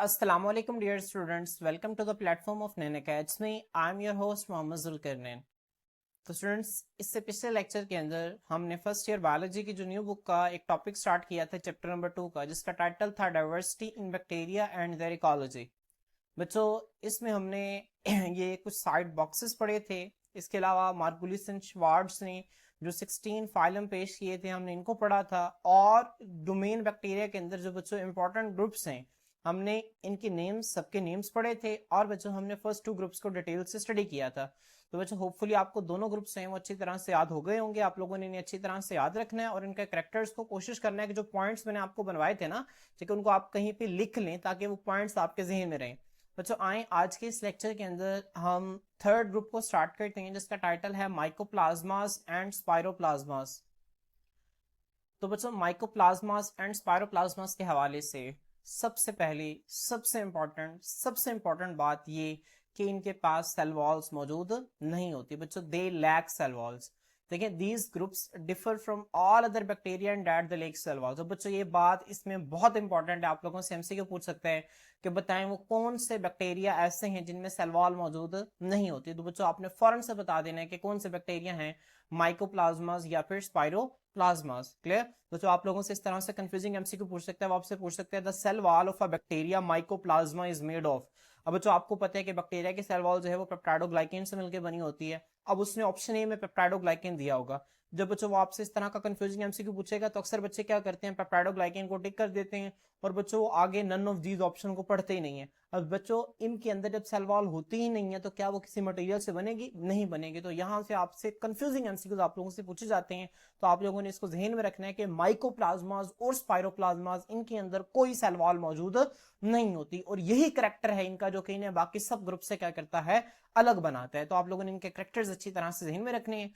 Assalamu alaikum dear students, welcome to the platform of Nain Academy. I am your host Mohammad Zulqarnain. तो students, इससे पिछले lecture के अंदर हमने फर्स्ट ईयर बायोलॉजी की जो न्यू बुक का एक टॉपिक स्टार्ट किया था चैप्टर नंबर 2 का, जिसका टाइटल था diversity in bacteria and their ecology. बच्चों, इसमें हमने ये कुछ साइड बॉक्सेस पढ़े थे। इसके अलावा मार्गुलिस एंड श्वार्ट्ज ने जो 16 फाइलम पेश किए थे, हमने इनको पढ़ा था। और डोमेन बैक्टीरिया के अंदर जो बच्चों इंपॉर्टेंट ग्रुप्स हैं, हमने इनके नेम्स, सबके नेम्स पढ़े थे। और बच्चों, हमने फर्स्ट 2 ग्रुप्स को डिटेल से स्टडी किया था। तो बच्चों, होपफुली आपको दोनों ग्रुप्स हैं वो अच्छी तरह से याद हो गए होंगे। आप लोगों ने इन्हें अच्छी तरह से याद रखना है और इनके कैरेक्टर्स को कोशिश करना है कि जो पॉइंट्स मैंने आपको बनवाए थे ना, ठीक है, उनको आप कहीं पे लिख लें ताकि वो पॉइंट्स आपके जहन में रहें। बच्चों, आए आज के इस लेक्चर के अंदर हम थर्ड ग्रुप को स्टार्ट करते हैं, जिसका टाइटल है माइकोप्लाज्मास एंड स्पाइरोप्लाज्मास। तो बच्चों, माइकोप्लाज्मास एंड स्पाइरोप्लाज्मास के हवाले से सबसे पहले सबसे इंपॉर्टेंट बात ये कि इनके पास सेल वॉल्स मौजूद नहीं होती। बच्चों, दे लैक सेल वॉल्स। देखिए, these groups differ from all other bacteria and that they lack cell walls. तो बच्चों, ये बात इसमें बहुत इंपॉर्टेंट है। आप लोगों से एमसीक्यू पूछ सकते हैं कि बताएं वो कौन से बैक्टीरिया ऐसे हैं जिनमें सेल वॉल मौजूद नहीं होती। तो बच्चों, आपने फौरन से बता देना है कि कौन से बैक्टीरिया हैं, माइकोप्लाज्मास या फिर स्पाइरोप्लाज्मास। क्लियर? तो जो आप लोगों से इस तरह से कंफ्यूजिंग एमसीक्यू पूछ सकते हैं, वो आपसे पूछ सकते हैं the cell wall of a bacteria mycoplasma is made of. अब बच्चों, आपको पता है कि बैक्टीरिया की सेल वॉल जो है वो पेप्टाइडोग्लाइकेन से मिलकर बनी होती है। अब उसने ऑप्शन ए में पेप्टाइडोग्लाइकेन दिया होगा। जब बच्चों वो आपसे इस तरह का कंफ्यूजिंग एमसीक्यू पूछेगा तो अक्सर बच्चे क्या करते हैं, पेप्टाइडोग्लाइकेन को टिक कर देते हैं और बच्चों वो आगे नन ऑफ दीज ऑप्शन को पढ़ते ही नहीं है। अब बच्चों, इनके अंदर जब सेल वॉल होती ही नहीं है तो क्या वो किसी मटेरियल से बनेगी? नहीं बनेगी। तो यहाँ से आपसे कंफ्यूजिंग एमसीक्यूज आप लोगों से पूछे जाते हैं। तो आप लोगों ने इसको जहन में रखना है कि माइकोप्लाज्मास और स्पाइरोप्लाज्मास, इनके अंदर कोई सेल वॉल मौजूद नहीं होती। और यही करेक्टर है इनका जो कि इन्हें बाकी सब ग्रुप से क्या करता है, अलग बनाता है। तो आप लोगों ने इनके करेक्टर्स अच्छी तरह से जहन में रखने हैं।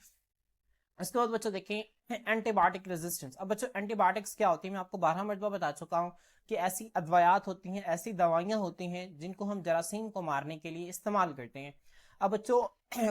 इसके बाद बच्चों देखें एंटीबायोटिक रेजिस्टेंस। अब बच्चों, एंटीबायोटिक्स क्या होती है, मैं आपको 12 मरतबा बता चुका हूं कि ऐसी अद्वयात होती हैं, ऐसी दवाइयां होती हैं जिनको हम जरासीम को मारने के लिए इस्तेमाल करते हैं। अब बच्चों,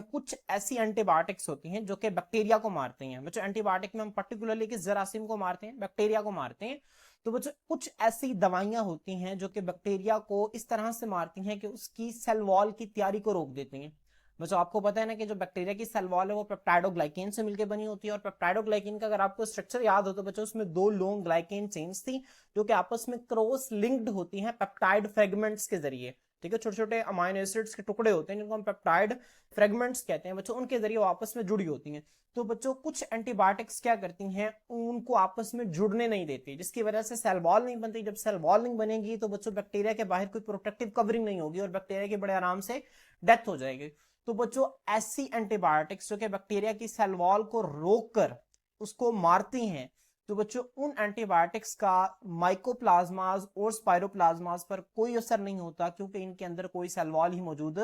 कुछ ऐसी एंटीबायोटिक्स होती हैं जो कि बैक्टीरिया को मारती हैं। बच्चों, एंटीबायोटिक में हम पर्टिकुलरली किस जरासीम को मारते हैं? बैक्टीरिया को मारते हैं। तो बच्चों, कुछ ऐसी दवाइयां होती हैं जो कि बैक्टीरिया को इस तरह से मारती हैं कि उसकी सेल वॉल की तैयारी को रोक देती हैं। बच्चों, आपको पता है ना कि जो बैक्टीरिया की सेल वॉल है वो पेप्टाइडोग्लाइकेन से मिलकर बनी होती है। और पेप्टाइडोग्लाइकेन का अगर आपको स्ट्रक्चर याद हो तो बच्चों, उसमें 2 लॉन्ग ग्लाइकेन चेन्स थी जो कि आपस में क्रॉस लिंक्ड होती हैं पेप्टाइड फ्रेगमेंट्स के जरिए। ठीक है, छोटे छोटे अमाइनो एसिड्स के टुकड़े होते हैं जिनको हम पेप्टाइड फ्रेगमेंट्स कहते हैं। बच्चों, उनके जरिए वो आपस में जुड़ी होती हैं। तो बच्चों, कुछ एंटीबायोटिक्स क्या करती हैं, उनको आपस में जुड़ने नहीं देती, जिसकी वजह से सेल वॉल नहीं बनती। जब सेल वॉल नहीं बनेगी तो बच्चों, बैक्टीरिया के बाहर कोई प्रोटेक्टिव कवरिंग नहीं होगी और बैक्टीरिया की बड़े आराम से डेथ हो जाएगी। तो बच्चों, ऐसी एंटीबायोटिक्स जो कि बैक्टीरिया की सेल वॉल को रोककर उसको मारती हैं, तो बच्चों उन एंटीबायोटिक्स का माइकोप्लाज्मास और स्पाइरोप्लाज्मास पर कोई असर नहीं होता, क्योंकि इनके अंदर कोई सेल वॉल ही मौजूद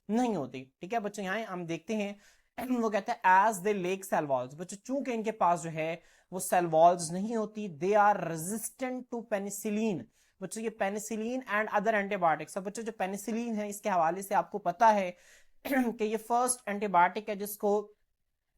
नहीं होती। ठीक है बच्चों, यहाँ हम देखते हैं वो कहते हैं as they lack cell walls. बच्चों, चूंकि इनके पास जो है वो सेल वॉल्स नहीं होती, they are resistant to penicillin. बच्चों, ये पेनिसिलिन एंड अदर एंटीबायोटिक्स। अब बच्चों, जो पेनिसिलिन है इसके हवाले से आपको पता है कि ये फर्स्ट एंटीबायोटिक है जिसको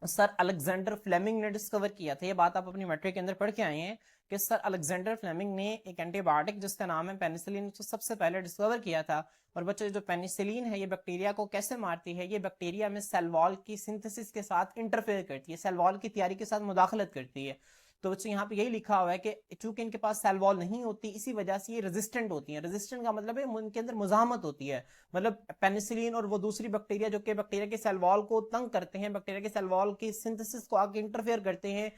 सर अलेक्जेंडर फ्लेमिंग ने डिस्कवर किया था। ये बात आप अपनी मैट्रिक के अंदर पढ़ के आए हैं कि सर अलेक्जेंडर फ्लेमिंग ने एक एंटीबायोटिक जिसका नाम है पेनिसिलिन, उसको सबसे पहले डिस्कवर किया था। और बच्चों, जो पेनिसिलिन है ये बैक्टीरिया को कैसे मारती है? ये बैक्टीरिया में सेल वॉल की सिंथेसिस के साथ इंटरफेयर करती है, सेल वॉल की तैयारी के साथ मुदाखलत करती है। तो बच्चों, यहाँ पे यही लिखा हुआ है कि चूंकि इनके पास सेल वॉल नहीं होती, इसी वजह से ये रेजिस्टेंट होती है। रेजिस्टेंट का मतलब है इनके अंदर मुजाहमत होती है। मतलब पेनिसिलिन और वो दूसरी बैक्टीरिया जो कि बैक्टीरिया के सेल वॉल को तंग करते हैं, बैक्टीरिया के सेल वॉल की सिंथेसिस को आगे इंटरफेयर करते हैं,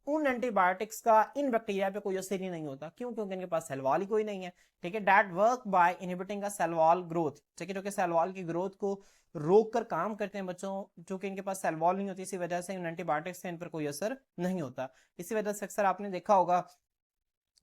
उन एंटीबायोटिक्स का इन बैक्टीरिया पे कोई असर ही नहीं होता। क्यों? क्योंकि इनके पास सेल वॉल ही कोई नहीं है। ठीक है, that work by inhibiting a cell wall growth. ठीक है, जो कि सेल वॉल की ग्रोथ को रोक कर काम करते हैं। बच्चों, जो कि इनके पास सेल वॉल नहीं होती, इसी वजह से इन एंटीबायोटिक्स से इन पर कोई असर नहीं होता। इसी वजह से अक्सर आपने देखा होगा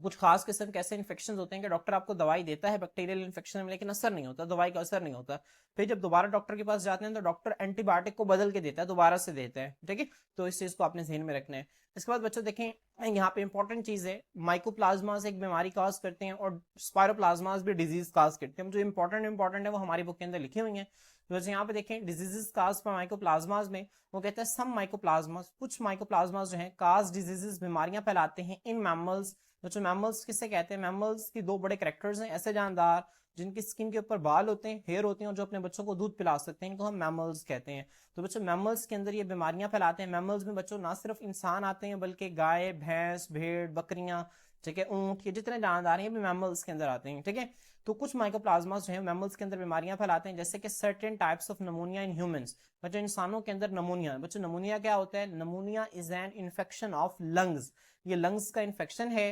कुछ खास किस्म के ऐसे इन्फेक्शन होते हैं कि डॉक्टर आपको दवाई देता है बैक्टीरियल इन्फेक्शन में, लेकिन असर नहीं होता, दवाई का असर नहीं होता। फिर जब दोबारा डॉक्टर के पास जाते हैं तो डॉक्टर एंटीबायोटिक को बदल के देता है, दोबारा से देता है। ठीक है, तो इस चीज को आपने ध्यान में रखना है। इसके बाद बच्चों देखें, यहाँ पे इंपॉर्टेंट चीज है, माइकोप्लाज्मास एक बीमारी काज करते हैं और स्पाइरोप्लाज्मास भी डिजीज काज करते हैं। जो इंपॉर्टेंट है वो हमारी बुक के अंदर लिखी हुई है। तो जैसे यहाँ पे देखें डिजीजेस काज बाय माइकोप्लाज्मास में वो कहते हैं सम माइकोप्लाज्मास, कुछ माइकोप्लाज्मास जो है काज डिजीजेस बीमारियां फैलाते हैं इन मैमल्स। जो मैमल्स किससे कहते हैं, मैमल्स की दो बड़े कैरेक्टर्स हैं, ऐसे जानदार जिनकी स्किन के ऊपर बाल होते हैं, हेयर होते हैं और जो अपने बच्चों को दूध पिला सकते हैं, इनको हम मैमल्स कहते हैं। तो बच्चों मैमल्स के अंदर ये बीमारियां फैलाते हैं। मैमल्स में बच्चों ना सिर्फ इंसान आते हैं बल्कि गाय, भैंस, भेड़, बकरियां, ठीक है, ऊंट, ये जितने जानदार हैं ये भी मैमल्स के अंदर आते हैं। ठीक है, तो कुछ माइकोप्लाज्मास जो है मैमल्स के अंदर बीमारियां फैलाते हैं, जैसे कि certain types of pneumonia in humans. बच्चों इंसानों के अंदर नमोनिया, बच्चों नमोनिया क्या होता है, pneumonia is an infection of lungs, ये लंग्स का इन्फेक्शन है।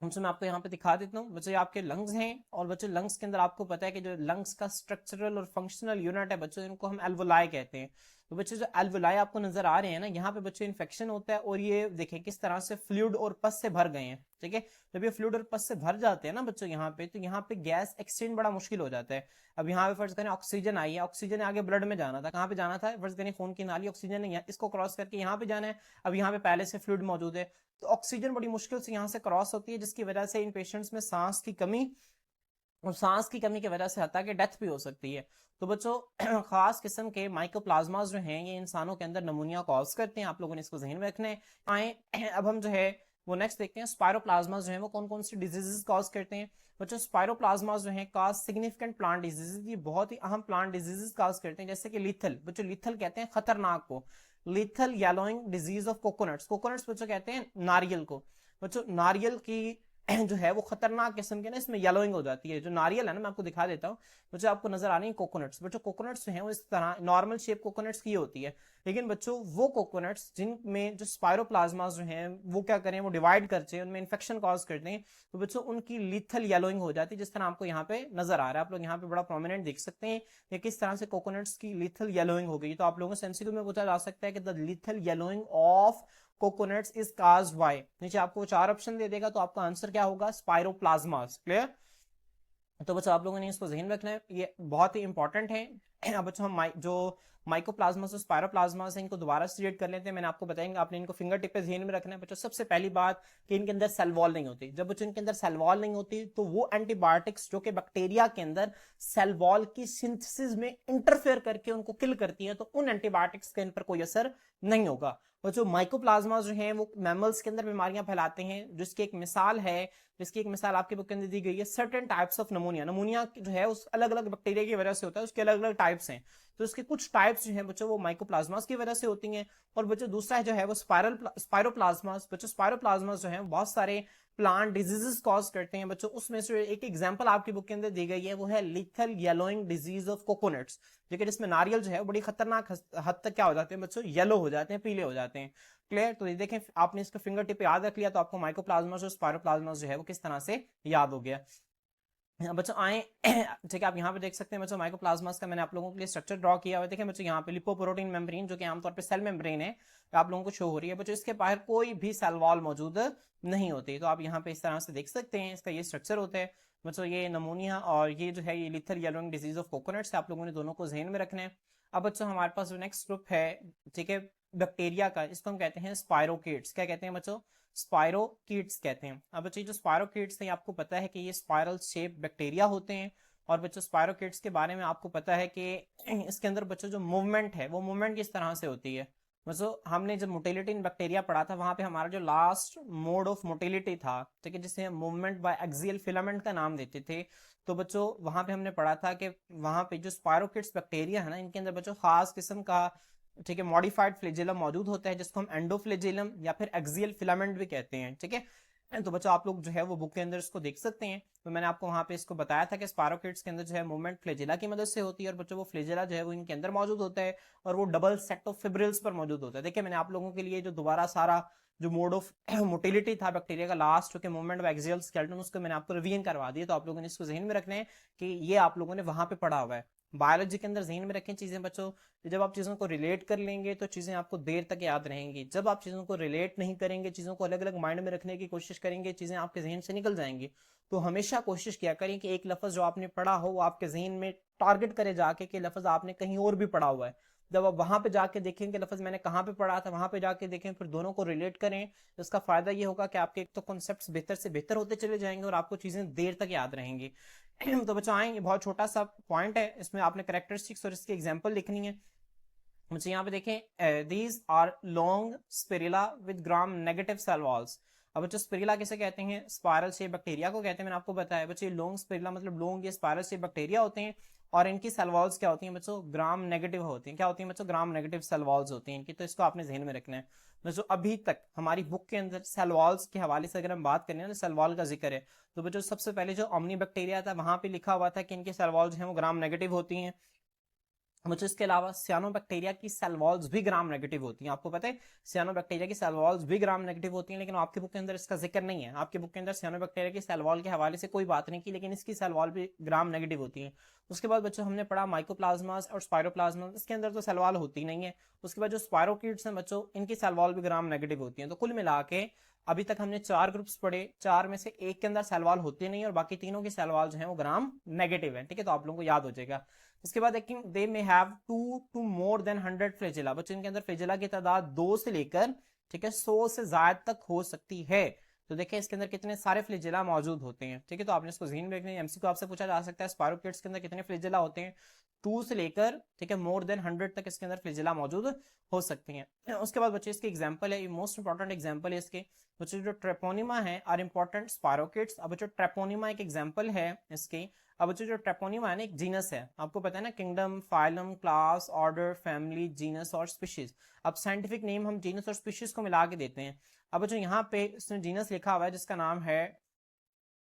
हमसे मैं आपको यहाँ पे दिखा देता हूँ। बच्चों आपके लंग्स हैं और बच्चों लंग्स के अंदर आपको पता है कि जो लंग्स का स्ट्रक्चरल और फंक्शनल यूनिट है बच्चों, इनको हम एल्वोलाई कहते हैं। तो बच्चों जो एल्वोलाई आपको नजर आ रहे हैं ना, यहाँ पे बच्चों इन्फेक्शन होता है और ये देखें किस तरह से फ्लूइड और पस से भर गए हैं। ठीक है, जब ये फ्लूइड और पस से भर जाते हैं ना बच्चों यहाँ पे, तो यहाँ पे गैस एक्सचेंज बड़ा मुश्किल हो जाता है। अब यहाँ पे फर्ज करें ऑक्सीजन आई है, ऑक्सीजन आगे ब्लड में जाना था, कहाँ पे जाना था, फर्ज करें खून की नाली, ऑक्सीजन नहीं है, इसको क्रॉस करके यहाँ पे जाना है। अब यहाँ पे पहले से फ्लूइड मौजूद है, तो ऑक्सीजन बड़ी मुश्किल से यहाँ से क्रॉस होती है, जिसकी वजह से इन पेशेंट्स में सांस की कमी, और सांस की कमी की वजह से हत्या कि डेथ भी हो सकती है। तो बच्चों खास किस्म के माइकोप्लाज्मास जो हैं ये इंसानों के अंदर नमूनिया कॉज करते हैं, आप लोगों ने इसको जहन में रखना है। आए अब हम जो है वो नेक्स्ट देखते हैं स्पायरोप्लाज्मास जो है वो कौन कौन सी डिजीजेस कॉज करते हैं। बच्चों स्पायरोप्लाज्मास जो है कॉज सिग्निफिकेंट प्लांट डिजीजेस, ये बहुत ही अहम प्लांट डिजीजेस कॉज करते हैं, जैसे कि लीथल, बच्चों लीथल कहते हैं खतरनाक को, lethal yellowing disease of coconuts, coconuts बच्चों कहते हैं नारियल को। बच्चों नारियल की जो है वो खतरनाक किस्म के ना इसमें येलोइंग हो जाती है। जो नारियल है ना, मैं आपको दिखा देता हूँ, बच्चों आपको नजर आ रही है कोकोनट्स, बच्चों कोकोनट्स जो है वो इस तरह नॉर्मल शेप कोकोनट्स की होती है, लेकिन बच्चों वो कोकोनट्स जिनमें जो स्पायरोप्लाज्मास जो हैं वो क्या करें, वो डिवाइड करते हैं, उनमें इन्फेक्शन कॉज करते हैं, तो बच्चों उनकी लीथल येलोइंग हो जाती है, जिस तरह आपको यहाँ पे नजर आ रहा है। आप लोग यहाँ पे बड़ा प्रोमिनेंट देख सकते हैं कि किस तरह से कोकोनट्स की लीथल येलोइंग हो गई। तो आप लोगों से एमसीक्यू में पूछा जा सकता है कि the lethal yellowing of coconuts is caused by, नीचे आपको चार ऑप्शन दे देगा, तो आपका आंसर क्या होगा, स्पायरोप्लाज्मास। क्लियर, तो बच्चों आप लोगों ने इसको जहन रखना है, ये बहुत ही इंपॉर्टेंट है। अब बच्चों हम जो माइकोप्लाज्मास और स्पायरोप्लाज्मास हैं इनको दोबारा स्टेट कर लेते हैं, मैंने आपको बताएंगे, आपने इनको फिंगर टिप पे ध्यान में रखना है। बच्चों सबसे पहली बात कि इनके अंदर सेल वॉल नहीं होती, जब बच्चों इनके अंदर सेल वॉल नहीं होती तो वो एंटीबायोटिक्स जो कि बैक्टीरिया के अंदर सेल वॉल की सिंथेसिस में इंटरफेयर करके उनको किल करती है, तो उन एंटीबायोटिक्स के इन पर कोई असर नहीं होगा। और जो माइकोप्लाज्मास जो हैं वो मैमल्स के अंदर बीमारियां फैलाते हैं, जिसकी एक मिसाल है, जिसकी एक मिसाल आपके बुक के अंदर दी गई है, certain types of pneumonia, pneumonia जो है उस अलग अलग बैक्टीरिया की वजह से होता है, उसके अलग अलग टाइप्स हैं, तो इसके कुछ टाइप्स जो है बच्चों वो माइकोप्लाज्मास की वजह से होती हैं। और बच्चों दूसरा जो है वो स्पायरोप्लाज्मास, बच्चों स्पायरोप्लाज्मास जो है बहुत सारे प्लांट डिजीजेस कॉज करते हैं। बच्चों उसमें से एक एग्जांपल आपकी बुक के अंदर दी गई है, वो है lethal yellowing disease of coconuts, लेकिन इसमें नारियल जो है बड़ी खतरनाक हद तक क्या हो जाते हैं बच्चों, येलो हो जाते हैं, पीले हो जाते हैं। क्लियर, तो ये देखें आपने इसका फिंगर टिप याद रख लिया तो आपको माइकोप्लाज्मास और स्पायरोप्लाज्मास जो है वो किस तरह से याद हो गया। बच्चों आए ठीक है, आप यहाँ पे देख सकते हैं बच्चों माइकोप्लाज्मास का मैंने आप लोगों के लिए स्ट्रक्चर ड्रॉ किया हुआ है। देखिए बच्चों यहाँ पे लिपोप्रोटीन मेम्ब्रेन जो कि आमतौर पे सेल मेम्ब्रेन है आप लोगों को शो हो रही है। बच्चों इसके बाहर कोई भी सेल वॉल मौजूद नहीं होती, तो आप यहाँ पे इस तरह से देख सकते हैं इसका ये स्ट्रक्चर होता है। बच्चों ये नमोनिया और ये जो है ये lethal yellowing disease of coconuts, आप लोगों ने दोनों को जहन में रखना है। अब बच्चों हमारे पास जो नेक्स्ट ग्रुप है, ठीक है, बैक्टीरिया का, इसको हम कहते हैं स्पायरोकीट्स। क्या कहते हैं बच्चों, स्पायरोकीट्स कहते हैं। अब बच्चों जो स्पायरोकीट्स हैं आपको पता है कि ये स्पायरल शेप बैक्टीरिया होते हैं, और बच्चों स्पायरोकीट्स के बारे में आपको पता है कि इसके अंदर बच्चों जो मूवमेंट है वो मूवमेंट किस तरह से होती है। बच्चों हमने जब मोटिलिटी इन बैक्टीरिया पढ़ा था वहां पे हमारा जो लास्ट मोड ऑफ मोटिलिटी था, ठीक है, जिसे हम मूवमेंट बाय एक्सियल फिलामेंट का नाम देते थे, तो बच्चों वहां पे हमने पढ़ा था कि वहां पे जो स्पायरोकीट्स बैक्टीरिया है ना, इनके अंदर बच्चों खास किस्म का, ठीक है, मॉडिफाइड फ्लैजेलम मौजूद होता है, जिसको हम एंडोफ्लैजेलम या फिर एक्सियल फिलामेंट भी कहते हैं। ठीक है, तो बच्चों आप लोग जो है वो बुक के अंदर इसको देख सकते हैं। तो मैंने आपको वहां पे इसको बताया था कि स्पायरोकीट्स के अंदर जो है मूवमेंट फ्लैजेला की मदद से होती है, और बच्चों वो फ्लैजेला जो है वो इनके अंदर मौजूद होता है, और वो डबल सेट ऑफ फिब्रिल्स पर मौजूद होता है। देखिए मैंने आप लोगों के लिए जो दोबारा सारा जो मोड ऑफ मोटिलिटी था बैक्टीरिया का लास्ट के मूवमेंट ऑफ एक्सियल स्केलेटन, उसको मैंने आपको रिवीजन करवा दिया, तो आप लोगों ने इसको जहन में रखना है कि ये आप लोगों ने वहां पे पढ़ा हुआ है। बायोलॉजी के अंदर जहन में रखें चीजें बच्चों, जब आप चीजों को रिलेट कर लेंगे तो चीजें आपको देर तक याद रहेंगी, जब आप चीजों को रिलेट नहीं करेंगे, चीजों को अलग अलग माइंड में रखने की कोशिश करेंगे, चीजें आपके जहन से निकल जाएंगी। तो हमेशा कोशिश किया करें कि एक लफ्ज जो आपने पढ़ा हो वो आपके जहन में टारगेट करे जाके कि लफ्ज आपने कहीं और भी पढ़ा हुआ है। जब आप वहां पे जाके देखेंगे लफ्ज मैंने कहाँ पे पढ़ा था, वहां पे जाके देखें, फिर दोनों को रिलेट करें, तो इसका फायदा ये होगा कि आपके एक तो कॉन्सेप्ट्स बेहतर से बेहतर होते चले जाएंगे और आपको चीजें देर तक याद रहेंगी। तो बच्चों आए, ये बहुत छोटा सा पॉइंट है, इसमें आपने करेक्टरिस्टिक्स और इसकी एग्जांपल लिखनी है। मुझे यहाँ पे देखें, these are long spirilla with gram negative cell walls. अब बच्चों स्पिरिला किसे कहते हैं? स्पाइरल शेप बैक्टीरिया को कहते हैं, मैंने आपको बताया बच्चों। लॉन्ग स्पिरिला मतलब लॉन्ग, ये स्पाइरल शेप बैक्टीरिया होते हैं और इनकी सेल वॉल्स क्या होती हैं बच्चों? ग्राम नेगेटिव होती हैं। क्या होती हैं बच्चों? ग्राम नेगेटिव सेल वॉल्स होती हैं इनकी। तो इसको आपने ध्यान में रखना है बच्चों। अभी तक हमारी बुक के अंदर सेल वॉल्स के हवाले से अगर हम बात करें ना, सेल वॉल का जिक्र है, तो बच्चों सबसे पहले जो ओमनी बैक्टीरिया था वहां पे लिखा हुआ था कि इनकी सेल वॉल्स हैं वो ग्राम नेगेटिव होती हैं। मुझे इसके अलावा सियानोबैक्टीरिया की सेल वॉल्स भी ग्राम नेगेटिव होती हैं। आपको पता है सियानोबैक्टीरिया की सेल वॉल्स भी ग्राम नेगेटिव होती हैं, लेकिन आपकी बुक के अंदर इसका जिक्र नहीं है। आपकी बुक के अंदर सियानोबैक्टीरिया की सेल वॉल के हवाले से कोई बात नहीं की, लेकिन इसकी सेल वॉल भी ग्राम नेगेटिव होती है। उसके बाद बच्चों हमने पढ़ा माइकोप्लाज्मास और स्पायरोप्लाज्मास, इसके अंदर तो सेल वॉल होती नहीं है। उसके बाद जो स्पायरोकीट्स हैं बच्चों, इनकी सेल वॉल भी ग्राम नेगेटिव होती है। तो कुल मिला के अभी तक हमने 4 ग्रुप्स पढ़े, 4 में से एक के अंदर सेल वॉल होती नहीं है और बाकी तीनों की सेल वॉल जो है वो ग्राम नेगेटिव है। ठीक है, तो आप लोगों को याद हो जाएगा। इसके बाद देखें, they may have 2 to more than 100 flagella. बच्चों इनके अंदर फ्लैजेला की तादाद 2 से लेकर, ठीक है, 100 से ज्यादा तक हो सकती है। तो देखिए इसके अंदर कितने सारे फ्लैजेला मौजूद होते हैं। ठीक है, तो आपने इसको ज़हन में रखना है। एमसीक्यू आपसे पूछा जा सकता है स्पायरोकीट्स के अंदर कितने फ्लैजेला होते हैं? 2 से लेकर, ठीक है, मोर देन 100 तक इसके अंदर फ्लैजेला मौजूद हो सकती हैं। उसके बाद बच्चे इसकी एग्जांपल है, ये मोस्ट इंपॉर्टेंट एग्जांपल है इसके। बच्चे जो ट्रेपोनिमा है आर इंपॉर्टेंट स्पायरोकीट्स। अब जो ट्रेपोनिमा एक एग्जांपल है इसके। अब बच्चों जो ट्रेपोनिमा है ना, एक जीनस है, आपको पता है ना, kingdom, phylum, class, order, family, genus और स्पीशीज। अब साइंटिफिक नेम हम जीनस और स्पीशीज को मिला के देते हैं। अब बच्चों यहाँ पे इसमें जीनस लिखा हुआ है जिसका नाम है,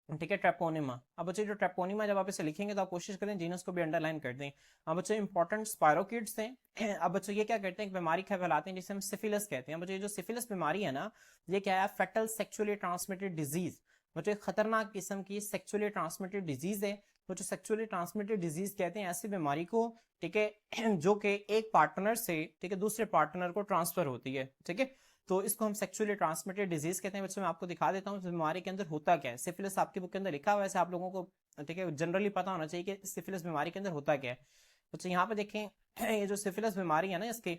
ठीक है, ट्रेपोनिमा। अब बच्चे जो ट्रेपोनिमा जब आप इसे लिखेंगे तो आप कोशिश करें जीनस को भी अंडरलाइन कर दें। अब बच्चे इंपॉर्टेंट स्पायरोकीट्स हैं। अब बच्चों ये क्या करते हैं? एक बीमारी फैलाते हैं जिसे हम सिफिलिस कहते हैं। बच्चों जो सिफिलिस बीमारी है ना, ये क्या है? Fatal sexually transmitted disease. बच्चों खतरनाक किस्म की सेक्सुअली ट्रांसमिटेड डिजीज है। तो जो सेक्सुअली ट्रांसमिटेड डिजीज कहते हैं ऐसी बीमारी को, ठीक है, जो कि एक पार्टनर से, ठीक है, दूसरे पार्टनर को ट्रांसफर होती है। ठीक है, तो इसको हम सेक्सुअली ट्रांसमिटेड डिजीज कहते हैं। बच्चों मैं आपको दिखा देता हूँ बीमारी के अंदर होता क्या है। सिफिलिस आपकी बुक के अंदर लिखा हुआ है, आप लोगों को, ठीक है, जनरली पता होना चाहिए कि सिफिलिस बीमारी के अंदर होता क्या है। बच्चों यहाँ पे देखें, ये जो सिफिलिस बीमारी है ना, इसके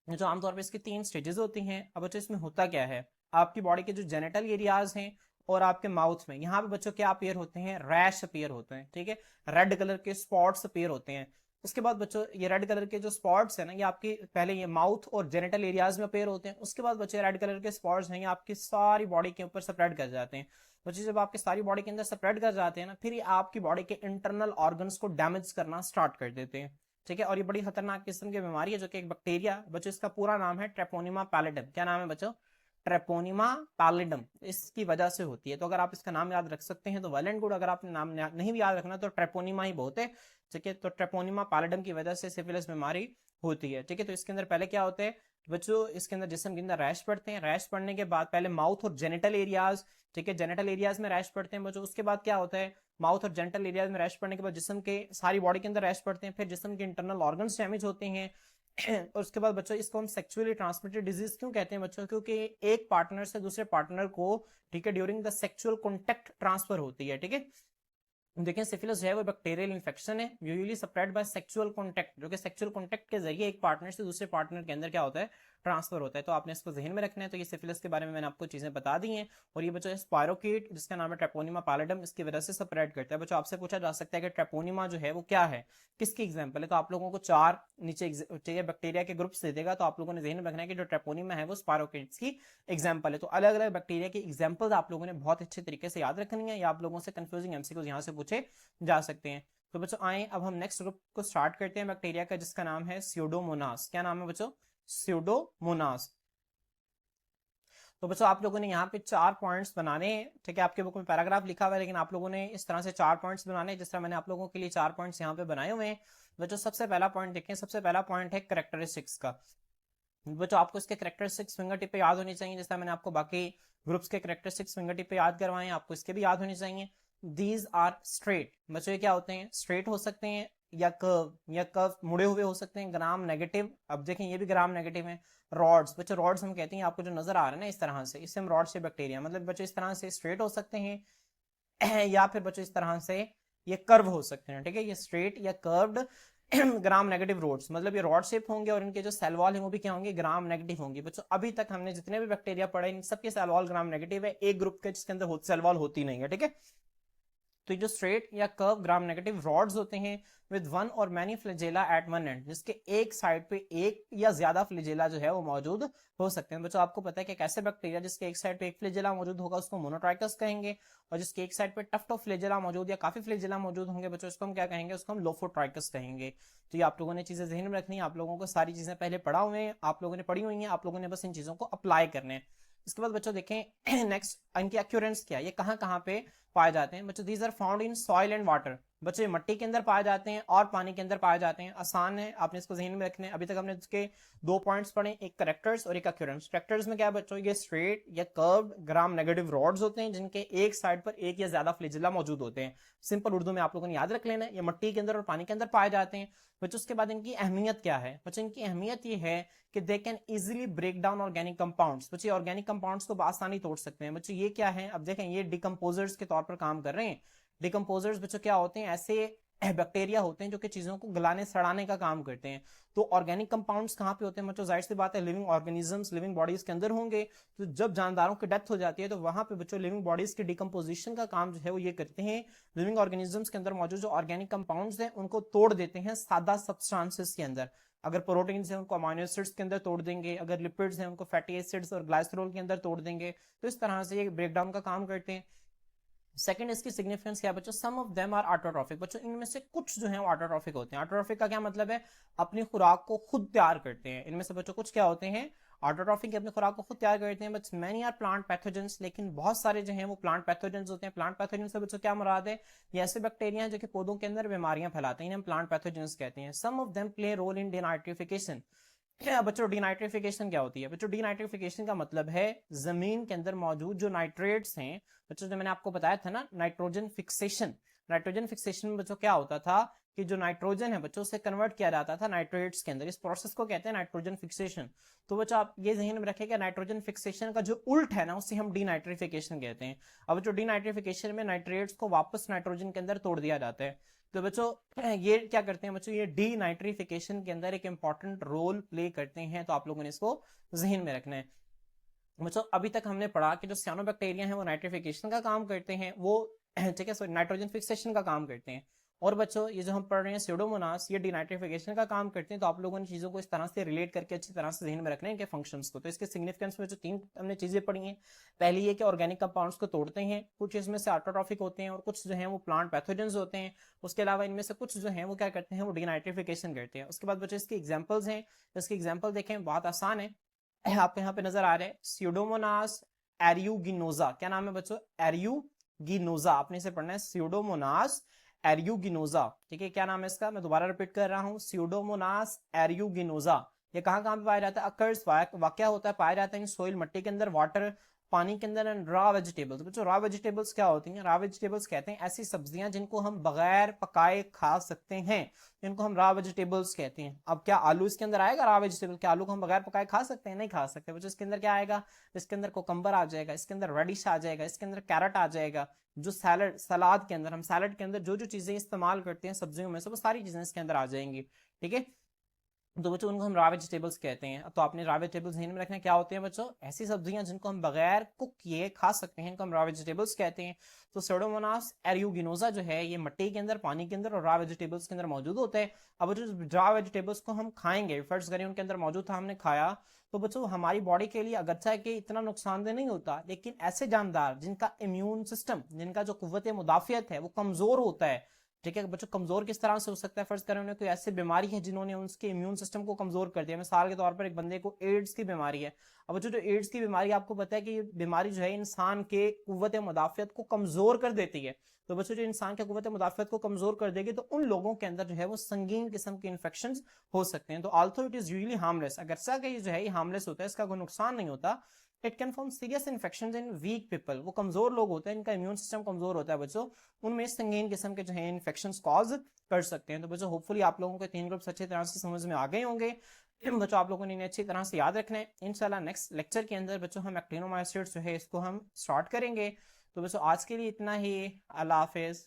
जो आमतौर पर इसकी 3 स्टेजेस होती हैं। अब बच्चों इसमें होता क्या है? आपकी बॉडी के जो जेनिटल एरियाज हैं और आपके माउथ में, यहाँ पे बच्चों क्या अपीयर होते हैं? रैश अपीयर होते हैं। ठीक है, रेड कलर के स्पॉट्स अपीयर होते हैं। उसके बाद बच्चों ये रेड कलर के जो स्पॉट्स है ना, ये आपकी पहले ये माउथ और जेनिटल एरियाज में अपीयर होते हैं। उसके बाद बच्चे रेड कलर के स्पॉट्स हैं ये आपकी सारी बॉडी के ऊपर स्प्रेड कर जाते हैं। बच्चे जब आपकी सारी बॉडी के अंदर स्प्रेड कर जाते हैं ना, फिर ये आपकी बॉडी के इंटरनल ऑर्गन्स को डैमेज करना स्टार्ट कर देते हैं। ठीक है, और ये बड़ी खतरनाक किस्म की बीमारी है जो कि एक बैक्टीरिया, बच्चों इसका पूरा नाम है ट्रेपोनिमा पैलिडम। क्या नाम है बच्चों? Treponema pallidum. इसकी वजह से होती है। तो अगर आप इसका नाम याद रख सकते हैं तो वेल एंड गुड, अगर आपने नाम नहीं भी याद रखना तो ट्रेपोनिमा ही बहुत है। ठीक है, तो ट्रेपोनिमा पैलिडम की वजह से सिफिलिस बीमारी होती है। ठीक है, तो इसके अंदर पहले क्या होता है बच्चों? इसके अंदर जिस्म के अंदर रैश पड़ते हैं। रैश पड़ने के बाद पहले माउथ और जेनिटल एरियाज, ठीक है, जेनिटल एरियाज में रैश पड़ते हैं बच्चों। उसके बाद क्या होता है? माउथ और जेनिटल एरियाज में रैश पड़ने के बाद जिस्म के सारी बॉडी के अंदर रैश पड़ते हैं। फिर जिस्म के इंटरनल ऑर्गन्स डैमेज होते हैं। और उसके बाद बच्चों इसको हम सेक्सुअली ट्रांसमिटेड डिजीज क्यों कहते हैं बच्चों? क्योंकि एक पार्टनर से दूसरे पार्टनर को, ठीक है, during the sexual contact transfer होती है। ठीक है, देखिए सिफिलिस जो है वो बैक्टीरियल इन्फेक्शन है, usually spread by sexual contact, जो कि सेक्सुअल कांटेक्ट के जरिए एक पार्टनर से दूसरे पार्टनर के अंदर क्या होता है? ट्रांसफर होता है। तो आपने इसको जहन में रखना है। तो ये सिफिलिस के बारे में मैंने आपको चीजें बता दी हैं। और ये बच्चों स्पायरोकीट जिसका नाम है ट्रेपोनिमा पैलिडम, इसकी वजह से स्प्रेड करता है। बच्चों आपसे पूछा जा सकता है कि ट्रेपोनिमा जो है वो क्या है, किसकी एग्जाम्पल है? तो आप लोगों को 4 नीचे चाहिए बैक्टीरिया के ग्रुप्स दे देगा, तो आप लोगों ने जहन में रखना है कि जो ट्रेपोनिमा है वो स्पायरोकीट्स की एग्जाम्पल है। तो अलग अलग बैक्टीरिया की एग्जाम्पल आप लोगों ने बहुत अच्छे तरीके से याद रखनी है, या आप लोगों से कंफ्यूजिंग एमसीक्यूज यहाँ से पूछे जा सकते हैं। तो बच्चों आए अब हम नेक्स्ट ग्रुप को स्टार्ट करते हैं बैक्टीरिया का, जिसका नाम है स्यूडोमोनास। क्या नाम है बच्चों? स्यूडोमोनास। तो बच्चों आप लोगों ने यहाँ पे 4 पॉइंट्स बनाने हैं। ठीक है, आपके बुक में पैराग्राफ लिखा हुआ है, लेकिन आप लोगों ने इस तरह से 4 पॉइंट्स बनाने हैं जिस तरह मैंने आप लोगों के लिए 4 पॉइंट्स यहाँ पे बनाए हुए हैं। बच्चों सबसे पहला पॉइंट देखें, सबसे पहला पॉइंट है करेक्टरिस्टिक्स का। बच्चों आपको इसके करेक्टरिस्टिक्स फिंगर टिप पे याद होनी चाहिए, जैसा मैंने आपको बाकी ग्रुप्स के करेक्टरिस्टिक्स फिंगर टिप पे याद करवाए हैं, आपको इसके भी याद होनी चाहिए। These are straight. बच्चों ये क्या होते हैं? स्ट्रेट हो सकते हैं या कर्व मुड़े हुए हो सकते हैं। ग्राम नेगेटिव, अब देखें ये भी ग्राम नेगेटिव है। रॉड्स, बच्चों रॉड्स हम कहते हैं, आपको जो नजर आ रहा है ना इस तरह से, इससे हम रॉड से बैक्टीरिया, मतलब बच्चों इस तरह से स्ट्रेट हो सकते हैं या फिर बच्चों इस तरह से ये कर्व हो सकते हैं। ठीक है, ये स्ट्रेट या कर्व्ड ग्राम नेगेटिव रोड्स, मतलब ये रॉड शेप होंगे और इनके जो सेल वॉल है वो भी क्या होंगे? ग्राम नेगेटिव होंगे। बच्चों अभी तक हमने जितने भी बैक्टीरिया पढ़े इन सबके सेल वॉल ग्राम नेगेटिव है। एक ग्रुप के जिसके अंदर सेल वॉल होती नहीं है। ठीक है, तो ये जो स्ट्रेट या कर्व ग्राम नेगेटिव रॉड्स होते हैं with one or many flagella at one end, जिसके एक साइड पे एक या ज्यादा फ्लैजेला जो है वो मौजूद हो सकते हैं। बच्चों आपको पता है कि कैसे बैक्टीरिया जिसके एक साइड पे एक फ्लैजेला मौजूद होगा उसको मोनोट्राइकस कहेंगे, और जिसके एक साइड पे टफ्ट ऑफ फ्लैजेला मौजूद या काफी फ्लैजेला मौजूद होंगे बच्चों उसको हम क्या कहेंगे, उसको हम लोफोट्राइकस कहेंगे। तो ये आप लोगों ने चीजें ध्यान में रखनी है, आप लोगों को सारी चीजें पहले पढ़ा हुए हैं, आप लोगों ने पढ़ी हुई हैं, आप लोगों ने बस इन चीजों को अप्लाई करने हैं। इसके बाद बच्चों देखें नेक्स्ट इनकी अक्यूरेंस क्या है, ये कहाँ कहाँ पे पाए जाते हैं बच्चों। These are found in soil and water, बच्चों ये मिट्टी के अंदर पाए जाते हैं और पानी के अंदर पाए जाते हैं। आसान है, आपने इसको ध्यान में रखने। अभी तक हमने इसके दो पॉइंट्स पढ़े, एक करेक्टर्स और एक अक्यूरेंस। करेक्टर्स में क्या है बच्चों, ये स्ट्रेट या कर्व्ड ग्राम नेगेटिव रॉड्स होते हैं जिनके एक साइड पर एक या ज्यादा फ्लैजेला मौजूद होते हैं। सिंपल उर्दू में आप लोगों ने याद रख लेना है, ये मिट्टी के अंदर और पानी के अंदर पाए जाते हैं बच्चों। उसके बाद इनकी अहमियत क्या है बच्चों, इनकी अहमियत ये है कि they can easily break down organic compounds. बच्चे ऑर्गेनिक कंपाउंड्स को आसानी तोड़ सकते हैं बच्चों। ये क्या है, अब देखें ये डिकम्पोजर्स के तौर पर काम कर रहे हैं। डिकम्पोजर्स बच्चों क्या होते हैं, ऐसे बैक्टीरिया होते हैं जो कि चीजों को गलाने सड़ाने का काम करते हैं। तो ऑर्गेनिक कंपाउंड्स कहाँ पे होते हैं बच्चों, जाहिर सी बात है लिविंग ऑर्गेनिजम्स लिविंग बॉडीज के अंदर होंगे। तो जब जानदारों की डेथ हो जाती है तो वहां पे बच्चों लिविंग बॉडीज की डिकम्पोजिशन का काम जो है वो ये करते हैं, लिविंग ऑर्गेनिजम्स के अंदर मौजूद जो ऑर्गेनिक कंपाउंड्स हैं उनको तोड़ देते हैं सादा सब्सटेंसेस के अंदर। अगर प्रोटीन्स हैं उनको अमीनो एसिड्स के अंदर तोड़ देंगे, अगर लिपिड्स हैं उनको फैटी एसिड्स और ग्लाइसरोल के अंदर तोड़ देंगे। तो इस तरह से ये ब्रेकडाउन का काम करते हैं। सेकंड इसकी सिग्निफिकेंस क्या है बच्चों, सम ऑफ देम आर ऑटोट्रॉफिक। बच्चों इनमें से कुछ जो है वो ऑटोट्रॉफिक होते हैं। ऑटोट्रॉफिक का क्या मतलब है, अपनी खुराक को खुद तैयार करते हैं। इनमें से बच्चों कुछ क्या होते हैं ऑटोट्रॉफिक, अपनी खुराक को खुद तैयार करते हैं। But many are plant pathogens, लेकिन बहुत सारे जो हैं वो प्लांट पैथोजेंस होते हैं। प्लांट पैथोजेंस से बच्चों क्या मुराद है, ये ऐसे बैक्टीरिया हैं जो कि पौधों के अंदर बीमारियां फैलाते हैं, इन्हें हम प्लांट पैथोजेंस कहते हैं। Some of them play role in denitrification. क्या बच्चों डिनाइट्रिफिकेशन क्या होती है बच्चों, डिनाइट्रिफिकेशन का मतलब है जमीन के अंदर मौजूद जो नाइट्रेट्स हैं बच्चों, जो मैंने आपको बताया था ना नाइट्रोजन फिक्सेशन। नाइट्रोजन फिक्सेशन में बच्चों क्या होता था कि जो नाइट्रोजन है बच्चों उसे कन्वर्ट किया जाता था नाइट्रेट्स के अंदर, इस प्रोसेस को कहते हैं नाइट्रोजन फिक्सेशन। तो बच्चों आप ये ध्यान में रखें कि नाइट्रोजन फिक्सेशन का जो उल्ट है ना उसे हम डीनाइट्रिफिकेशन कहते हैं। अब जो डीनाइट्रिफिकेशन में नाइट्रेट्स को वापस नाइट्रोजन के अंदर तोड़ दिया जाता है। तो बच्चों ये क्या करते हैं बच्चों, ये डीनाइट्रिफिकेशन के अंदर एक इंपॉर्टेंट रोल प्ले करते हैं। तो आप लोगों ने इसको जहन में रखना है बच्चों। अभी तक हमने पढ़ा कि जो सियानोबैक्टीरिया हैं वो नाइट्रिफिकेशन का काम करते हैं, वो ठीक है सॉरी नाइट्रोजन फिक्सेशन का काम करते हैं। और बच्चों ये जो हम पढ़ रहे हैं स्यूडोमोनास ये डिनाइट्रिफिकेशन का काम करते हैं। तो आप लोगों ने चीजों को इस तरह से रिलेट करके अच्छी तरह से ध्यान में रखना है इनके फंक्शंस को। तो इसके सिग्निफिकेंस में जो तीन हमने चीजें पढ़ी हैं, पहली ये कि ऑर्गेनिक कंपाउंड्स को तोड़ते हैं, कुछ इसमें से ऑटोट्रॉफिक होते हैं और कुछ जो है वो प्लांट पैथोजेंस होते हैं। उसके अलावा इनमें से कुछ जो है वो क्या करते हैं, वो डिनाइट्रिफिकेशन करते हैं। उसके बाद बच्चों इसकी एग्जाम्पल्स हैं, इसकी एग्जाम्पल देखें बहुत आसान है, आपको यहाँ पे नजर आ रहा है स्यूडोमोनास एरियूगिनोजा। क्या नाम है बच्चों, एरियूगिनोजा। आपने इसे पढ़ना है स्यूडोमोनास एरियूगिनोजा। ठीक है, क्या नाम है इसका, मैं दोबारा रिपीट कर रहा हूँ, स्यूडोमोनास एरियूगिनोजा। ये कहाँ कहाँ पे पाया जाता है, अकर्स वाक्य होता है, पाया जाता है इन सोइल मिट्टी के अंदर, वाटर पानी के अंदर, एंड रॉ वेजिटेबल्स। बच्चों रॉ वेजिटेबल्स क्या होती हैं, रॉ वेजिटेबल्स कहते हैं ऐसी सब्जियां जिनको हम बगैर पकाए खा सकते हैं, इनको हम रॉ वेजिटेबल्स कहते हैं। अब क्या आलू इसके अंदर आएगा रॉ वेजिटेबल, क्या आलू को हम बगैर पकाए खा सकते हैं, नहीं खा सकते बच्चों। इसके अंदर क्या आएगा, इसके अंदर कोकम्बर आ जाएगा, इसके अंदर रेडिश आ जाएगा, इसके अंदर कैरेट आ जाएगा। जो सैलड सलाद के अंदर हम सैलड के अंदर जो जो चीजें इस्तेमाल करते हैं सब्जियों में से वो सारी चीजें इसके अंदर आ जाएंगी। ठीक है, तो बच्चों उनको हम रॉ वेजिटेबल्स कहते हैं। तो आपने रॉ वेजिटेबल्स ध्यान में रखना क्या होते हैं बच्चों, ऐसी सब्जियां जिनको हम बगैर कुक किए खा सकते हैं, इनको हम रॉ वेजिटेबल्स कहते हैं। तो स्यूडोमोनास एरियूगिनोजा जो है ये मिट्टी के अंदर, पानी के अंदर और रॉ वेजिटेबल्स के अंदर मौजूद होता है। अब जो रॉ वेजिटेबल्स को हम खाएंगे, फर्ज करें उनके अंदर मौजूद था हमने खाया, तो बच्चों हमारी बॉडी के लिए अगरचा कि इतना नुकसानदेह नहीं होता, लेकिन ऐसे जानदार जिनका इम्यून सिस्टम, जिनका जो कुव्वत मुदाफियत है वो कमजोर होता है। ठीक है बच्चों, कमजोर किस तरह से हो सकता है, फर्ज करें उन्हें कोई ऐसी बीमारी है जिन्होंने उसके इम्यून सिस्टम को कमजोर कर दिया। मिसाल के तौर पर एक बंदे को एड्स की बीमारी है। अब बच्चों जो एड्स की बीमारी आपको पता है कि ये बीमारी जो है इंसान के कुव्वत मुदाफियत को कमजोर कर देती है। तो बच्चों जो इंसान के कुव्वत मुदाफियत को कमजोर कर देगी तो उन लोगों के अंदर जो है वो संगीन किस्म के इन्फेक्शन हो सकते हैं। तो although it is usually harmless, अगरचा कि जो है ये हार्मलेस होता है, इसका कोई नुकसान नहीं होता, it can form serious infection in weak people. वो कमजोर लोग होते हैं, इनका इम्यून सिस्टम कमजोर होता है बच्चों, उनमें संगीन किस्म के जो है इन्फेक्शन कॉज कर सकते हैं। तो बच्चों होपफुली आप लोगों के तीन ग्रुप्स अच्छी तरह से समझ में आ गए होंगे। बच्चों आप लोगों ने इन्हें अच्छी तरह से याद रखना है। इंशाल्लाह नेक्स्ट लेक्चर के अंदर बच्चों हम एक्टिनोमाइसीट्स जो है इसको हम स्टार्ट करेंगे। तो बच्चों आज के लिए इतना ही, अल्लाह हाफिज।